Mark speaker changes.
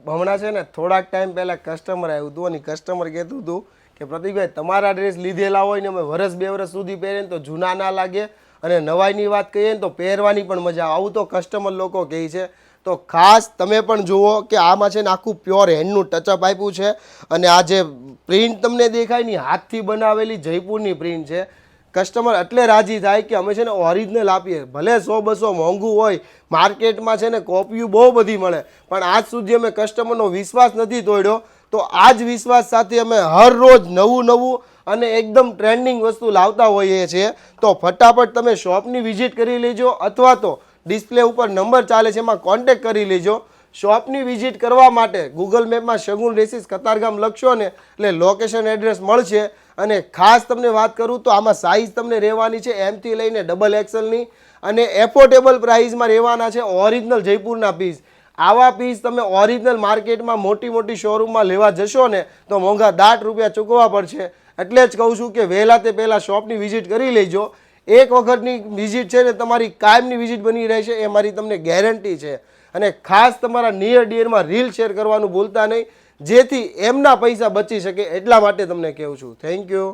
Speaker 1: હમણાં છે ને થોડાક ટાઈમ પહેલાં કસ્ટમર આવ્યું હતું અને કસ્ટમર કહેતું હતું કે પ્રતિકભાઈ તમારા ડ્રેસ લીધેલા હોય ને અમે વર્ષ 2 વર્ષ સુધી પહેરીએ ને તો જૂના ના લાગે અને નવાઈની વાત કહીએ ને તો પહેરવાની પણ મજા આવે. આવું તો કસ્ટમર લોકો કહે છે. તો ખાસ તમે પણ જુઓ કે આમાં છે ને આખું પ્યોર હેન્ડનું ટચઅપ આપ્યું છે અને આ જે પ્રિન્ટ તમને દેખાય ને હાથથી બનાવેલી જયપુરની પ્રિન્ટ છે. કસ્ટમર એટલે રાજી થાય કે અમે છે ને ઓરિજિનલ આપીએ. ભલે 100-200 મોંઘું હોય, માર્કેટમાં છે ને કોપીઓ બહુ બધી મળે, પણ આજ સુધી અમે કસ્ટમરનો વિશ્વાસ નથી તોડ્યો. તો આ જ વિશ્વાસ સાથે અમે હર રોજ નવું અને એકદમ ટ્રેન્ડિંગ વસ્તુ લાવતા હોઈએ છીએ. તો ફટાફટ તમે શોપની વિઝિટ કરી લેજો અથવા તો ડિસ્પ્લે ઉપર નંબર ચાલે છે એમાં કોન્ટેક્ટ કરી લેજો. શોપની વિઝિટ કરવા માટે ગૂગલ મેપમાં શગુન ડ્રેસીસ કતારગામ લખશો ને એટલે લોકેશન એડ્રેસ મળશે. અને ખાસ તમને વાત કરું તો આમાં સાઇઝ તમને રહેવાની છે M થી લઈને XXLની અને એફોર્ડેબલ પ્રાઇસમાં રહેવાના છે. ઓરિજિનલ જયપુરના પીસ. આવા પીસ તમે ઓરિજિનલ માર્કેટમાં મોટી શોરૂમમાં લેવા જશો ને તો મોંઘા ₹10 ચૂકવવા પડશે. એટલે જ કહું છું કે વહેલા તે પહેલાં શોપની વિઝિટ કરી લેજો. એક વખતની વિઝિટ છે ને તમારી કાયમની વિઝિટ બની રહેશે, એ મારી તમને ગેરંટી છે. અને ખાસ તમારા નિયર ડિયરમાં રીલ શેર કરવાનું ભૂલતા નહીં, જેથી એમના પૈસા બચી શકે. એટલા માટે તમને કહું છું. Thank you.